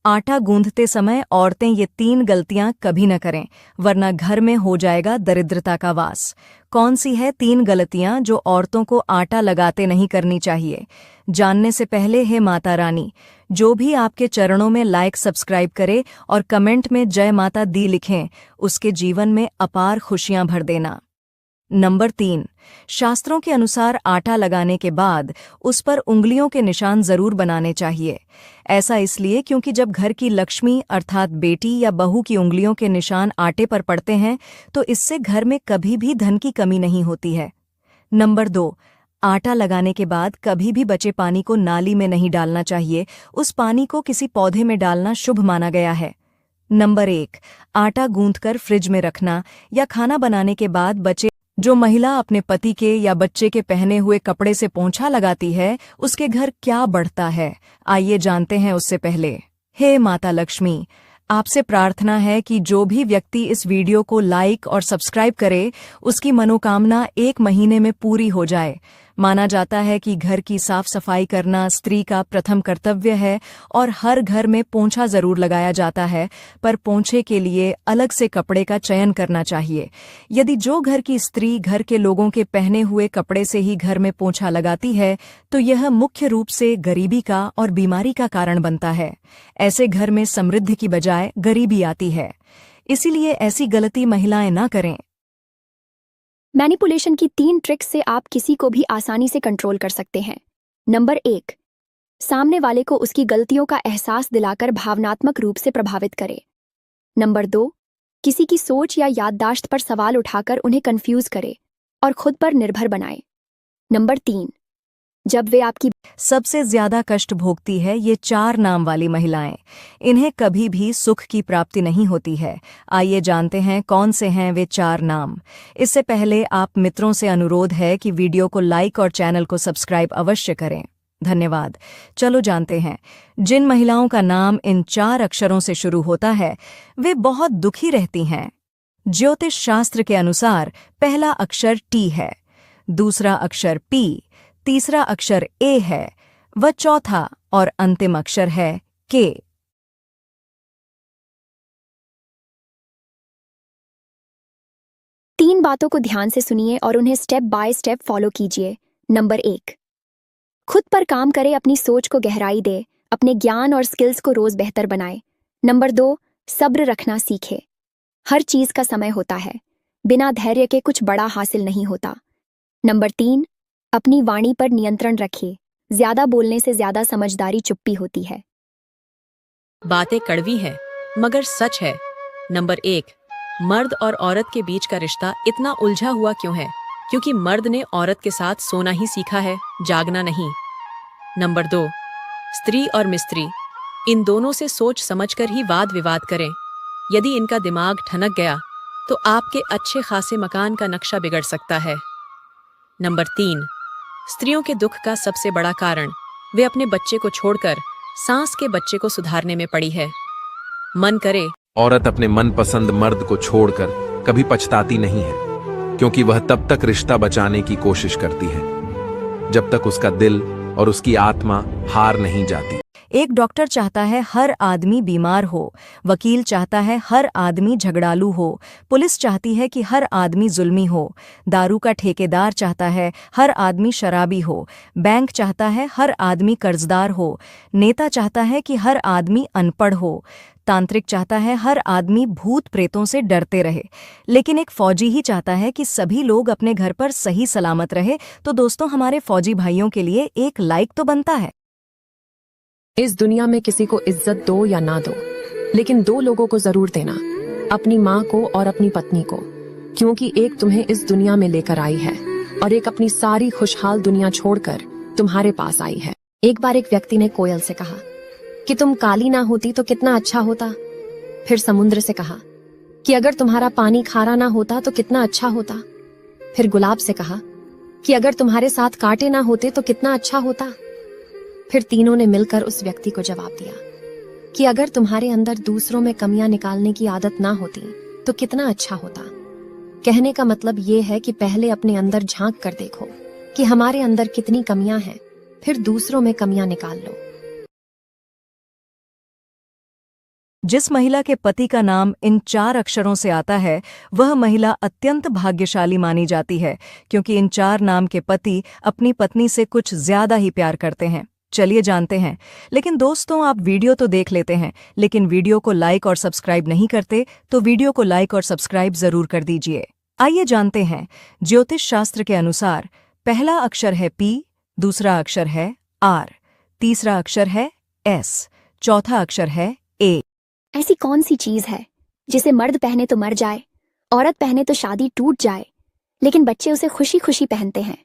आटा गूंथते समय औरतें ये 3 गलतियां कभी न करें, वरना घर में हो जाएगा दरिद्रता का वास। कौन सी है 3 गलतियां जो औरतों को आटा लगाते नहीं करनी चाहिए? जानने से पहले हे माता रानी, जो भी आपके चरणों में लाइक सब्सक्राइब करे और कमेंट में जय माता दी लिखें, उसके जीवन में अपार खुशियां भर देना। नंबर 3, शास्त्रों के अनुसार आटा लगाने के बाद उस पर उंगलियों के निशान जरूर बनाने चाहिए। ऐसा इसलिए क्योंकि जब घर की लक्ष्मी अर्थात बेटी या बहू की उंगलियों के निशान आटे पर पड़ते हैं तो इससे घर में कभी भी धन की कमी नहीं होती है। नंबर 2, आटा लगाने के बाद कभी भी बचे पानी को नाली में नहीं डालना चाहिए, उस पानी को किसी पौधे में डालना शुभ माना गया है। नंबर 1, आटा गूंथकर फ्रिज में रखना या खाना बनाने के बाद बचे जो महिला अपने पति के या बच्चे के पहने हुए कपड़े से पोंछा लगाती है, उसके घर क्या बढ़ता है, आइए जानते हैं उससे पहले। हे माता लक्ष्मी, आपसे प्रार्थना है कि जो भी व्यक्ति इस वीडियो को लाइक और सब्सक्राइब करे, उसकी मनोकामना 1 महीने में पूरी हो जाए। माना जाता है कि घर की साफ सफाई करना स्त्री का प्रथम कर्तव्य है और हर घर में पोंछा जरूर लगाया जाता है, पर पोंछे के लिए अलग से कपड़े का चयन करना चाहिए। यदि जो घर की स्त्री घर के लोगों के पहने हुए कपड़े से ही घर में पोंछा लगाती है, तो यह मुख्य रूप से गरीबी का और बीमारी का कारण बनता है। ऐसे घर में समृद्धि की बजाय गरीबी आती है, इसीलिए ऐसी गलती महिलाएं ना करें। मैनिपुलेशन की 3 ट्रिक्स से आप किसी को भी आसानी से कंट्रोल कर सकते हैं। नंबर 1, सामने वाले को उसकी गलतियों का एहसास दिलाकर भावनात्मक रूप से प्रभावित करें। नंबर 2, किसी की सोच या याददाश्त पर सवाल उठाकर उन्हें कंफ्यूज करे और खुद पर निर्भर बनाए। नंबर 3, जब वे आपकी सबसे ज्यादा कष्ट भोगती है ये 4 नाम वाली महिलाएं। इन्हें कभी भी सुख की प्राप्ति नहीं होती है। आइए जानते हैं कौन से हैं वे 4 नाम। इससे पहले आप मित्रों से अनुरोध है कि वीडियो को लाइक और चैनल को सब्सक्राइब अवश्य करें। धन्यवाद। चलो जानते हैं। जिन महिलाओं का नाम इन 4 अक्षरों से शुरू होता है, वे बहुत दुखी रहती हैं। ज्योतिष शास्त्र के अनुसार पहला अक्षर टी है, दूसरा अक्षर पी, तीसरा अक्षर ए है व चौथा और अंतिम अक्षर है के। 3 बातों को ध्यान से सुनिए और उन्हें स्टेप बाय स्टेप फॉलो कीजिए। नंबर 1, खुद पर काम करें, अपनी सोच को गहराई दे, अपने ज्ञान और स्किल्स को रोज बेहतर बनाए। नंबर 2, सब्र रखना सीखे, हर चीज का समय होता है, बिना धैर्य के कुछ बड़ा हासिल नहीं होता। नंबर 3, अपनी वाणी पर नियंत्रण रखिए, ज्यादा बोलने से ज्यादा समझदारी चुप्पी होती है। बातें कड़वी हैं, मगर सच है। नंबर 1, मर्द और औरत के बीच का रिश्ता इतना उलझा हुआ क्यों है? क्योंकि मर्द ने औरत के साथ सोना ही सीखा है, जागना नहीं। नंबर 2, स्त्री और मिस्त्री, इन दोनों से सोच समझकर ही वाद विवाद करें। यदि इनका दिमाग ठनक गया तो आपके अच्छे खासे मकान का नक्शा बिगड़ सकता है। नंबर 3, स्त्रियों के दुख का सबसे बड़ा कारण वे अपने बच्चे को छोड़कर सास के बच्चे को सुधारने में पड़ी है। मन करे औरत अपने मनपसंद मर्द को छोड़कर कभी पछताती नहीं है, क्योंकि वह तब तक रिश्ता बचाने की कोशिश करती है जब तक उसका दिल और उसकी आत्मा हार नहीं जाती। एक डॉक्टर चाहता है हर आदमी बीमार हो, वकील चाहता है हर आदमी झगड़ालू हो, पुलिस चाहती है कि हर आदमी जुल्मी हो, दारू का ठेकेदार चाहता है हर आदमी शराबी हो, बैंक चाहता है हर आदमी कर्जदार हो, नेता चाहता है कि हर आदमी अनपढ़ हो, तांत्रिक चाहता है हर आदमी भूत प्रेतों से डरते रहे, लेकिन एक फौजी ही चाहता है कि सभी लोग अपने घर पर सही सलामत रहे। तो दोस्तों, हमारे फौजी भाइयों के लिए एक लाइक तो बनता है। इस दुनिया में किसी को इज्जत दो या ना दो, लेकिन 2 लोगों को जरूर देना, अपनी माँ को और अपनी पत्नी को, क्योंकि एक तुम्हें इस दुनिया में लेकर आई है और एक अपनी सारी खुशहाल दुनिया छोड़कर तुम्हारे पास आई है। एक बार एक व्यक्ति ने कोयल से कहा कि तुम काली ना होती तो कितना अच्छा होता। फिर समुद्र से कहा कि अगर तुम्हारा पानी खारा ना होता तो कितना अच्छा होता। फिर गुलाब से कहा कि अगर तुम्हारे साथ कांटे ना होते तो कितना अच्छा होता। फिर तीनों ने मिलकर उस व्यक्ति को जवाब दिया कि अगर तुम्हारे अंदर दूसरों में कमियां निकालने की आदत ना होती तो कितना अच्छा होता। कहने का मतलब ये है कि पहले अपने अंदर झांक कर देखो कि हमारे अंदर कितनी कमियां हैं, फिर दूसरों में कमियां निकाल लो। जिस महिला के पति का नाम इन 4 अक्षरों से आता है वह महिला अत्यंत भाग्यशाली मानी जाती है, क्योंकि इन 4 नाम के पति अपनी पत्नी से कुछ ज्यादा ही प्यार करते हैं। चलिए जानते हैं। लेकिन दोस्तों, आप वीडियो तो देख लेते हैं, लेकिन वीडियो को लाइक और सब्सक्राइब नहीं करते, तो वीडियो को लाइक और सब्सक्राइब जरूर कर दीजिए। आइए जानते हैं। ज्योतिष शास्त्र के अनुसार पहला अक्षर है P, दूसरा अक्षर है R, तीसरा अक्षर है S, चौथा अक्षर है A। ऐसी कौन सी चीज है जिसे मर्द पहने तो मर जाए, औरत पहने तो शादी टूट जाए, लेकिन बच्चे उसे खुशी खुशी पहनते हैं?